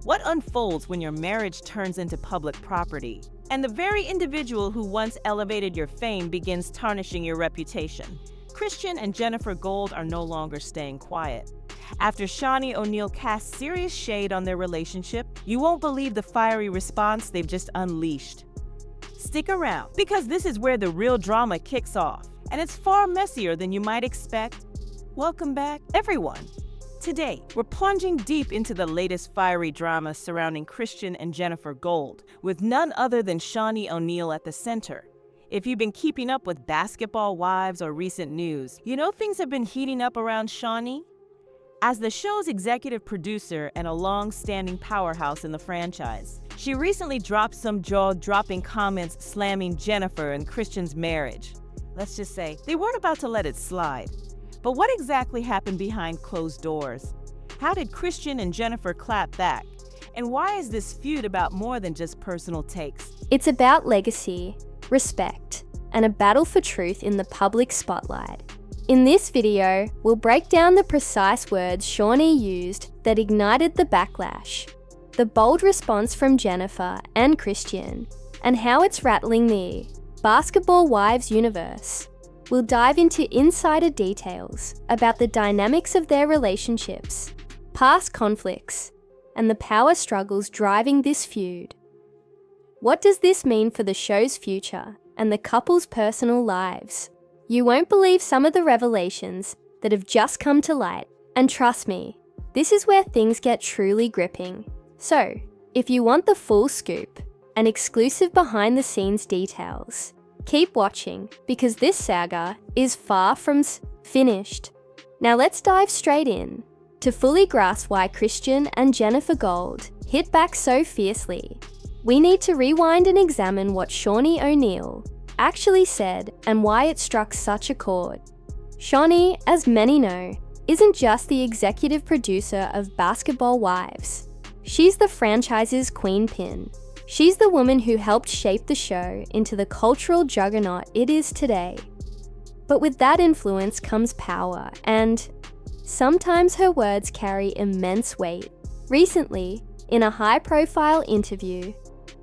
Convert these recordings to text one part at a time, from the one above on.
What unfolds when your marriage turns into public property, and the very individual who once elevated your fame begins tarnishing your reputation? Christian and Jennifer Gold are no longer staying quiet. After Shaunie O'Neal cast serious shade on their relationship, you won't believe the fiery response they've just unleashed. Stick around, because this is where the real drama kicks off, and it's far messier than you might expect. Welcome back, everyone. Today, we're plunging deep into the latest fiery drama surrounding Christian and Jennifer Gold, with none other than Shaunie O'Neal at the center. If you've been keeping up with Basketball Wives or recent news, you know things have been heating up around Shaunie. As the show's executive producer and a long-standing powerhouse in the franchise, she recently dropped some jaw-dropping comments slamming Jennifer and Christian's marriage. Let's just say, they weren't about to let it slide. But what exactly happened behind closed doors? How did Christian and Jennifer clap back? And why is this feud about more than just personal takes? It's about legacy, respect, and a battle for truth in the public spotlight. In this video, we'll break down the precise words Shaunie used that ignited the backlash, the bold response from Jennifer and Christian, and how it's rattling the Basketball Wives universe. We'll dive into insider details about the dynamics of their relationships, past conflicts, and the power struggles driving this feud. What does this mean for the show's future and the couple's personal lives? You won't believe some of the revelations that have just come to light, and trust me, this is where things get truly gripping. So, if you want the full scoop and exclusive behind-the-scenes details, keep watching, because this saga is far from finished. Now let's dive straight in. To fully grasp why Christian and Jennifer Gold hit back so fiercely, we need to rewind and examine what Shaunie O'Neal actually said and why it struck such a chord. Shaunie, as many know, isn't just the executive producer of Basketball Wives. She's the franchise's queen pin. She's the woman who helped shape the show into the cultural juggernaut it is today. But with that influence comes power, and sometimes her words carry immense weight. Recently, in a high-profile interview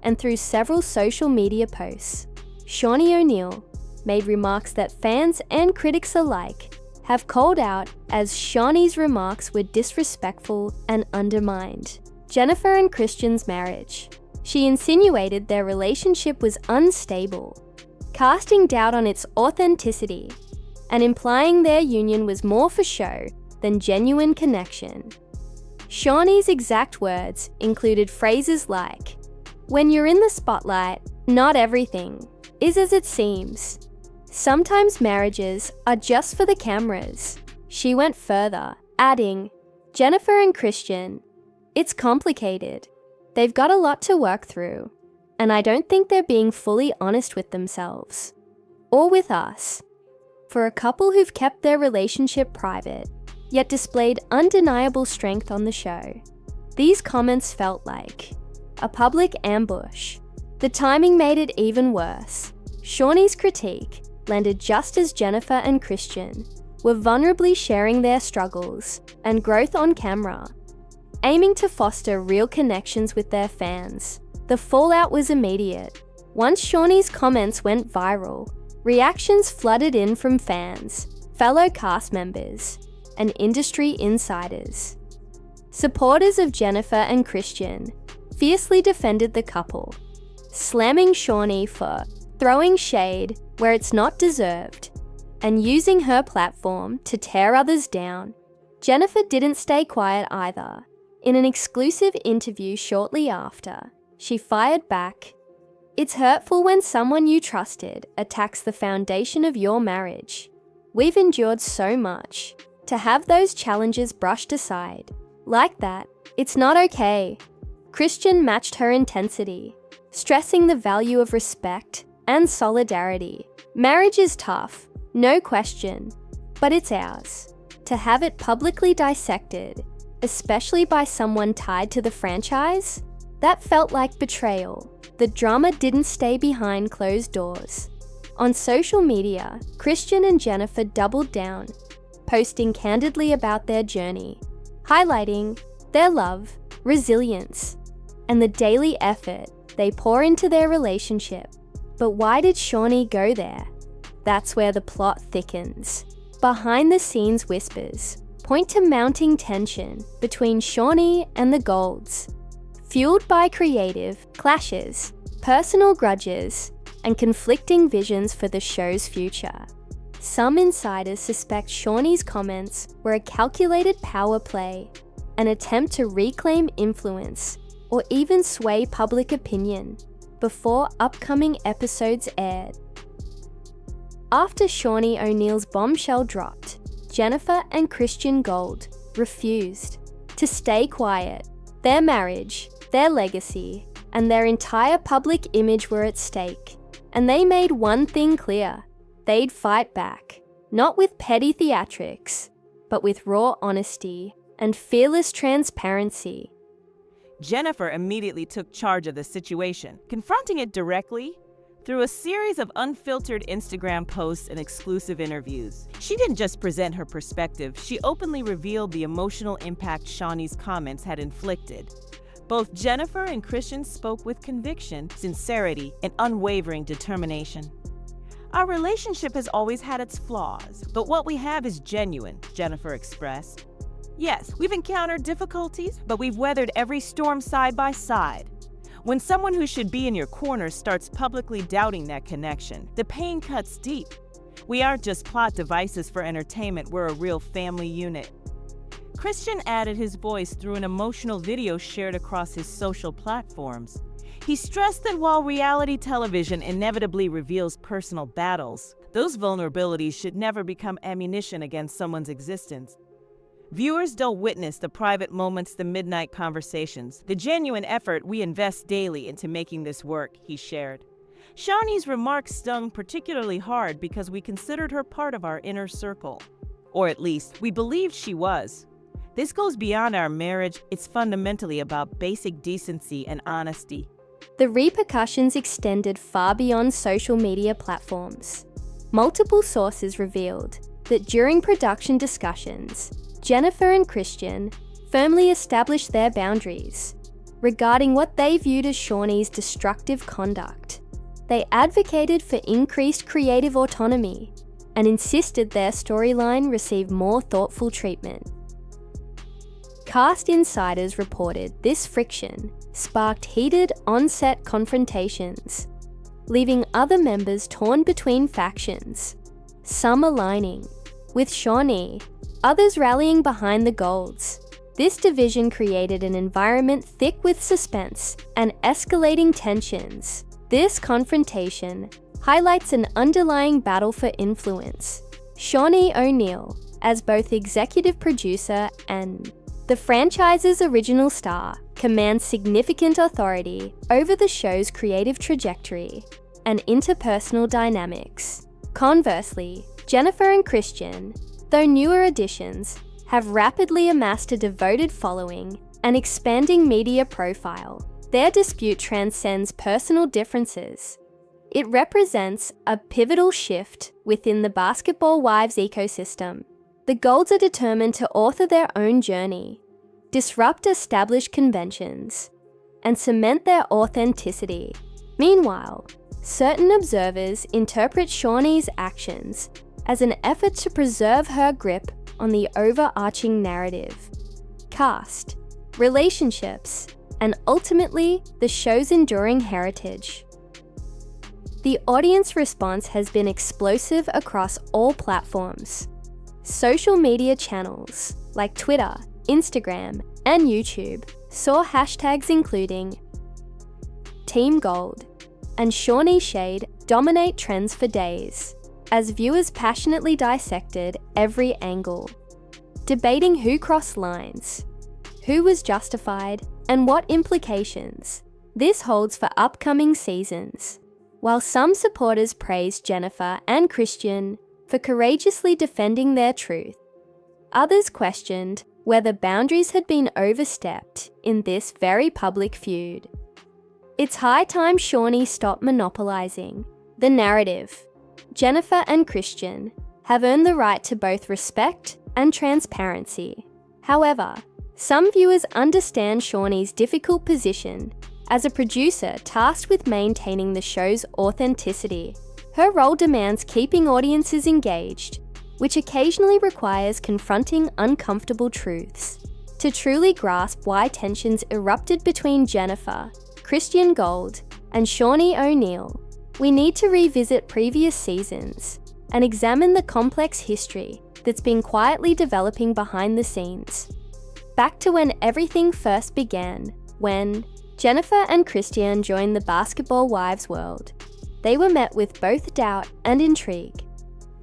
and through several social media posts, Shaunie O'Neal made remarks that fans and critics alike have called out as Shaunie's remarks were disrespectful and undermined Jennifer and Christian's marriage. She insinuated their relationship was unstable, casting doubt on its authenticity and implying their union was more for show than genuine connection. Shaunie's exact words included phrases like, "When you're in the spotlight, not everything is as it seems. Sometimes marriages are just for the cameras." She went further, adding, "Jennifer and Christian, it's complicated. They've got a lot to work through, and I don't think they're being fully honest with themselves, or with us." For a couple who've kept their relationship private, yet displayed undeniable strength on the show, these comments felt like a public ambush. The timing made it even worse. Shaunie's critique landed just as Jennifer and Christian were vulnerably sharing their struggles and growth on camera, aiming to foster real connections with their fans. The fallout was immediate. Once Shaunie's comments went viral, reactions flooded in from fans, fellow cast members, and industry insiders. Supporters of Jennifer and Christian fiercely defended the couple, slamming Shaunie for throwing shade where it's not deserved and using her platform to tear others down. Jennifer didn't stay quiet either. In an exclusive interview shortly after, she fired back, "It's hurtful when someone you trusted attacks the foundation of your marriage. We've endured so much. To have those challenges brushed aside like that, it's not okay." Christian matched her intensity, stressing the value of respect and solidarity. "Marriage is tough, no question, but it's ours. To have it publicly dissected, especially by someone tied to the franchise, that felt like betrayal." The drama didn't stay behind closed doors. On social media, Christian and Jennifer doubled down, posting candidly about their journey, highlighting their love resilience, and the daily effort they pour into their relationship. But why did Shaunie go there? That's where the plot thickens. Behind-the-scenes whispers point to mounting tension between Shaunie and the Golds, fueled by creative clashes, personal grudges, and conflicting visions for the show's future. Some insiders suspect Shaunie's comments were a calculated power play, an attempt to reclaim influence or even sway public opinion before upcoming episodes aired. After Shaunie O'Neal's bombshell dropped, Jennifer and Christian Gold refused to stay quiet. Their marriage, their legacy, and their entire public image were at stake. And they made one thing clear: they'd fight back, not with petty theatrics, but with raw honesty and fearless transparency. Jennifer immediately took charge of the situation, confronting it directly through a series of unfiltered Instagram posts and exclusive interviews. She didn't just present her perspective, she openly revealed the emotional impact Shaunie's comments had inflicted. Both Jennifer and Christian spoke with conviction, sincerity, and unwavering determination. "Our relationship has always had its flaws, but what we have is genuine," Jennifer expressed. "Yes, we've encountered difficulties, but we've weathered every storm side by side." When someone who should be in your corner starts publicly doubting that connection, the pain cuts deep. We aren't just plot devices for entertainment, we're a real family unit. Christian added his voice through an emotional video shared across his social platforms. He stressed that while reality television inevitably reveals personal battles, those vulnerabilities should never become ammunition against someone's existence. Viewers don't witness the private moments, the midnight conversations, the genuine effort we invest daily into making this work, he shared. Shaunie's remarks stung particularly hard because we considered her part of our inner circle. Or at least, we believed she was. This goes beyond our marriage, it's fundamentally about basic decency and honesty. The repercussions extended far beyond social media platforms. Multiple sources revealed that during production discussions, Jennifer and Christian firmly established their boundaries regarding what they viewed as Shaunie's destructive conduct. They advocated for increased creative autonomy and insisted their storyline receive more thoughtful treatment. Cast insiders reported this friction sparked heated on-set confrontations, leaving other members torn between factions, some aligning with Shaunie, others rallying behind the Golds. This division created an environment thick with suspense and escalating tensions. This confrontation highlights an underlying battle for influence. Shaunie O'Neal, as both executive producer and the franchise's original star, commands significant authority over the show's creative trajectory and interpersonal dynamics. Conversely, Jennifer and Christian, though newer additions, have rapidly amassed a devoted following and expanding media profile. Their dispute transcends personal differences. It represents a pivotal shift within the Basketball Wives ecosystem. The Golds are determined to author their own journey, disrupt established conventions, and cement their authenticity. Meanwhile, certain observers interpret Shaunie's actions as an effort to preserve her grip on the overarching narrative, cast, relationships, and ultimately the show's enduring heritage. The audience response has been explosive across all platforms. Social media channels like Twitter, Instagram, and YouTube saw hashtags including Team Gold and Shaunie Shade dominate trends for days, as viewers passionately dissected every angle, debating who crossed lines, who was justified, and what implications this holds for upcoming seasons. While some supporters praised Jennifer and Christian for courageously defending their truth, others questioned whether boundaries had been overstepped in this very public feud. It's high time Shaunie stopped monopolizing the narrative. Jennifer and Christian have earned the right to both respect and transparency. However, Some viewers understand Shaunie's difficult position as a producer tasked with maintaining the show's authenticity. Her role demands keeping audiences engaged, which occasionally requires confronting uncomfortable truths. To truly grasp why tensions erupted between Jennifer, Christian Gold, and Shaunie O'Neal, we need to revisit previous seasons and examine the complex history that's been quietly developing behind the scenes. Back to when everything first began, when Jennifer and Christian joined the Basketball Wives world. They were met with both doubt and intrigue.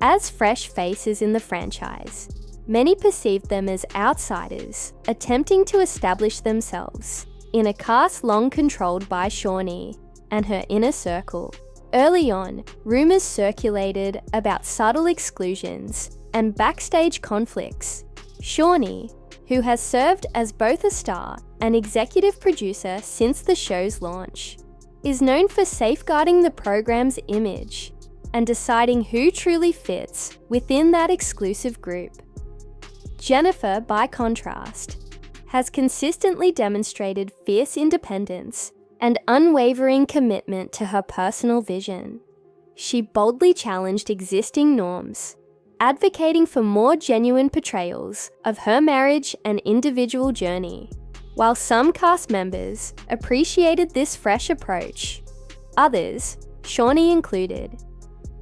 As fresh faces in the franchise, many perceived them as outsiders attempting to establish themselves in a cast long controlled by Shaunie and her inner circle. Early on, rumours circulated about subtle exclusions and backstage conflicts. Shaunie, who has served as both a star and executive producer since the show's launch, is known for safeguarding the program's image and deciding who truly fits within that exclusive group. Jennifer, by contrast, has consistently demonstrated fierce independence and unwavering commitment to her personal vision. She boldly challenged existing norms, advocating for more genuine portrayals of her marriage and individual journey. While some cast members appreciated this fresh approach, others, Shaunie included,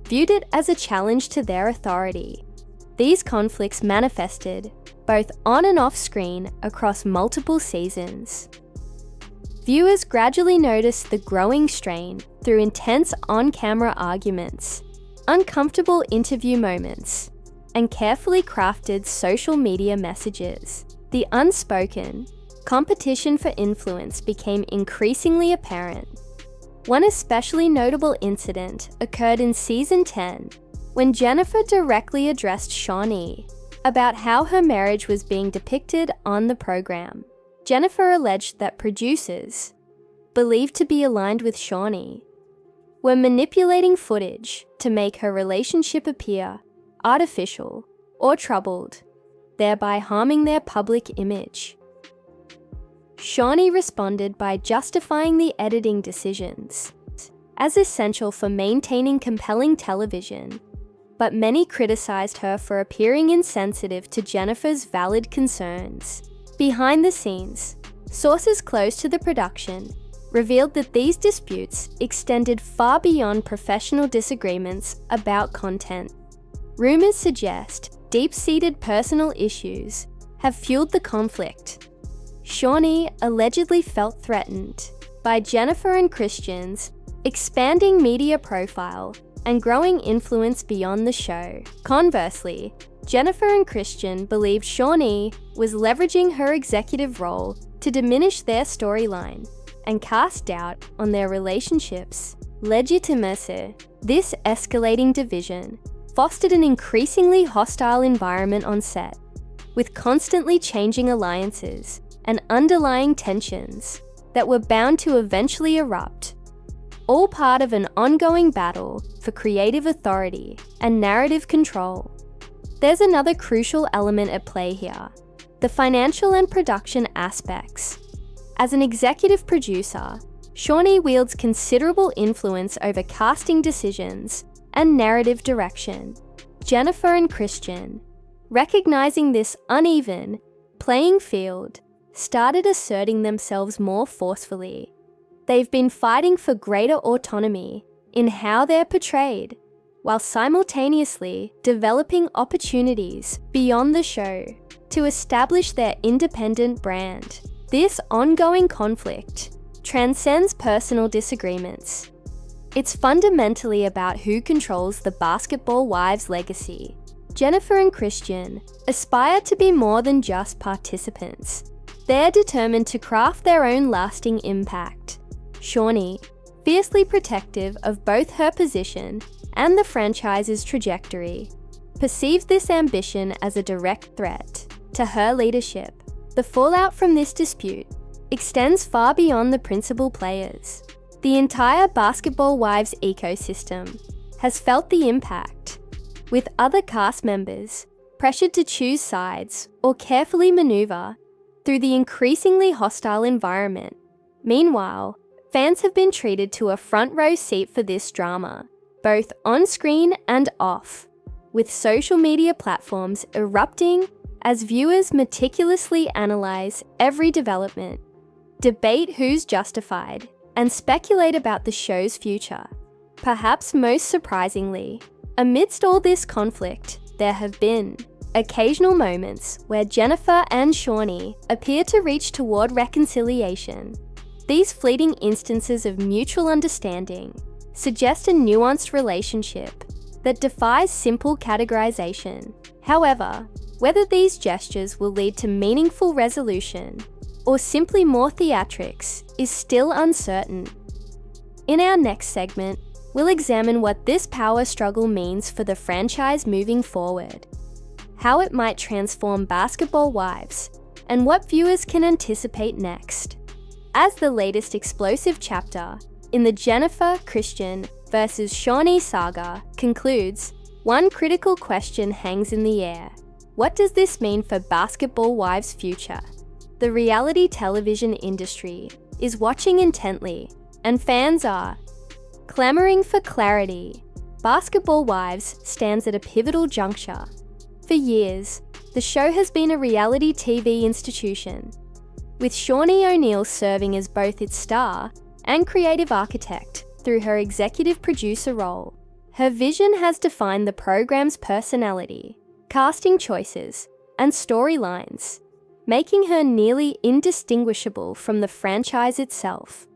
viewed it as a challenge to their authority. These conflicts manifested both on and off screen across multiple seasons. Viewers gradually noticed the growing strain through intense on-camera arguments, uncomfortable interview moments, and carefully crafted social media messages. The unspoken competition for influence became increasingly apparent. One especially notable incident occurred in Season 10, when Jennifer directly addressed Shaunie about how her marriage was being depicted on the program. Jennifer alleged that producers, believed to be aligned with Shaunie, were manipulating footage to make her relationship appear artificial or troubled, thereby harming their public image. Shaunie responded by justifying the editing decisions as essential for maintaining compelling television, but many criticized her for appearing insensitive to Jennifer's valid concerns. Behind the scenes, sources close to the production revealed that these disputes extended far beyond professional disagreements about content. Rumors suggest deep-seated personal issues have fueled the conflict. Shaunie allegedly felt threatened by Jennifer and Christian's expanding media profile and growing influence beyond the show. Conversely, Jennifer and Christian believed Shaunie was leveraging her executive role to diminish their storyline and cast doubt on their relationships. Legitimacy. This escalating division fostered an increasingly hostile environment on set, with constantly changing alliances and underlying tensions that were bound to eventually erupt, all part of an ongoing battle for creative authority and narrative control. There's another crucial element at play here: the financial and production aspects. As an executive producer, Shaunie wields considerable influence over casting decisions and narrative direction. Jennifer and Christian, recognizing this uneven playing field, started asserting themselves more forcefully. They've been fighting for greater autonomy in how they're portrayed, while simultaneously developing opportunities beyond the show to establish their independent brand. This ongoing conflict transcends personal disagreements. It's fundamentally about who controls the Basketball Wives legacy. Jennifer and Christian aspire to be more than just participants. They're determined to craft their own lasting impact. Shaunie, fiercely protective of both her position and the franchise's trajectory, perceives this ambition as a direct threat to her leadership. The fallout from this dispute extends far beyond the principal players. The entire Basketball Wives ecosystem has felt the impact, with other cast members pressured to choose sides or carefully maneuver through the increasingly hostile environment. Meanwhile, fans have been treated to a front row seat for this drama, both on screen and off, with social media platforms erupting as viewers meticulously analyze every development, debate who's justified, and speculate about the show's future. Perhaps most surprisingly, amidst all this conflict, there have been occasional moments where Jennifer and Shaunie appear to reach toward reconciliation. These fleeting instances of mutual understanding suggest a nuanced relationship that defies simple categorization. However, whether these gestures will lead to meaningful resolution or simply more theatrics is still uncertain. In our next segment, we'll examine what this power struggle means for the franchise moving forward, how it might transform Basketball Wives, and what viewers can anticipate next. As the latest explosive chapter in the Jennifer, Christian versus Shaunie saga concludes, one critical question hangs in the air. What does this mean for Basketball Wives' future? The reality television industry is watching intently, and fans are clamoring for clarity. Basketball Wives stands at a pivotal juncture. For years, the show has been a reality TV institution, with Shaunie O'Neal serving as both its star and creative architect through her executive producer role. Her vision has defined the program's personality, casting choices, and storylines, making her nearly indistinguishable from the franchise itself.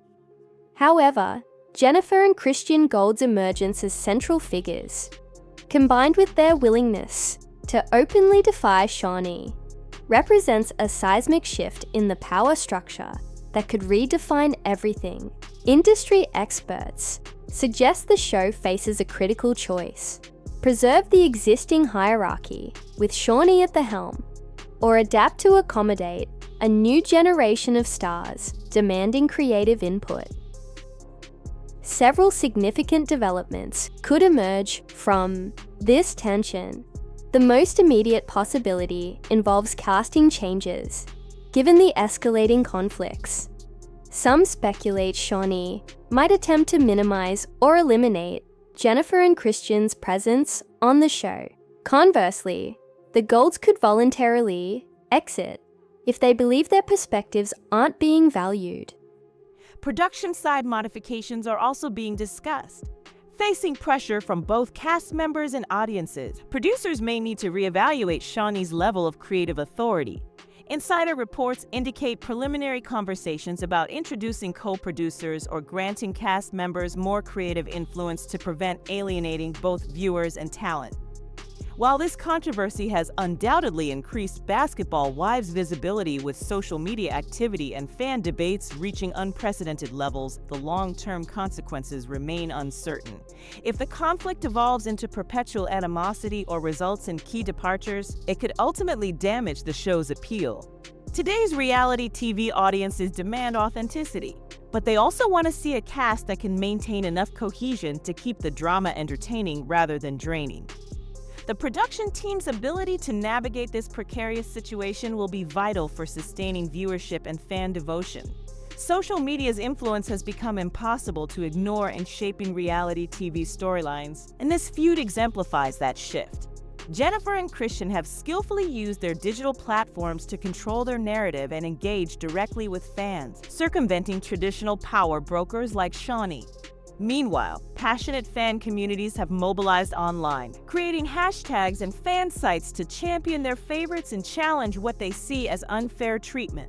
However, Jennifer and Christian Gold's emergence as central figures, combined with their willingness to openly defy Shaunie, represents a seismic shift in the power structure that could redefine everything. Industry experts suggest the show faces a critical choice: preserve the existing hierarchy with Shaunie at the helm, or adapt to accommodate a new generation of stars demanding creative input. Several significant developments could emerge from this tension. The most immediate possibility involves casting changes, given the escalating conflicts. Some speculate Shaunie might attempt to minimize or eliminate Jennifer and Christian's presence on the show. Conversely, the Golds could voluntarily exit if they believe their perspectives aren't being valued. Production side modifications are also being discussed. Facing pressure from both cast members and audiences, producers may need to reevaluate Shaunie's level of creative authority. Insider reports indicate preliminary conversations about introducing co-producers or granting cast members more creative influence to prevent alienating both viewers and talent. While this controversy has undoubtedly increased Basketball Wives' visibility with social media activity and fan debates reaching unprecedented levels, the long-term consequences remain uncertain. If the conflict evolves into perpetual animosity or results in key departures, it could ultimately damage the show's appeal. Today's reality TV audiences demand authenticity, but they also want to see a cast that can maintain enough cohesion to keep the drama entertaining rather than draining. The production team's ability to navigate this precarious situation will be vital for sustaining viewership and fan devotion. Social media's influence has become impossible to ignore in shaping reality TV storylines, and this feud exemplifies that shift. Jennifer and Christian have skillfully used their digital platforms to control their narrative and engage directly with fans, circumventing traditional power brokers like Shaunie. Meanwhile, passionate fan communities have mobilized online, creating hashtags and fan sites to champion their favorites and challenge what they see as unfair treatment.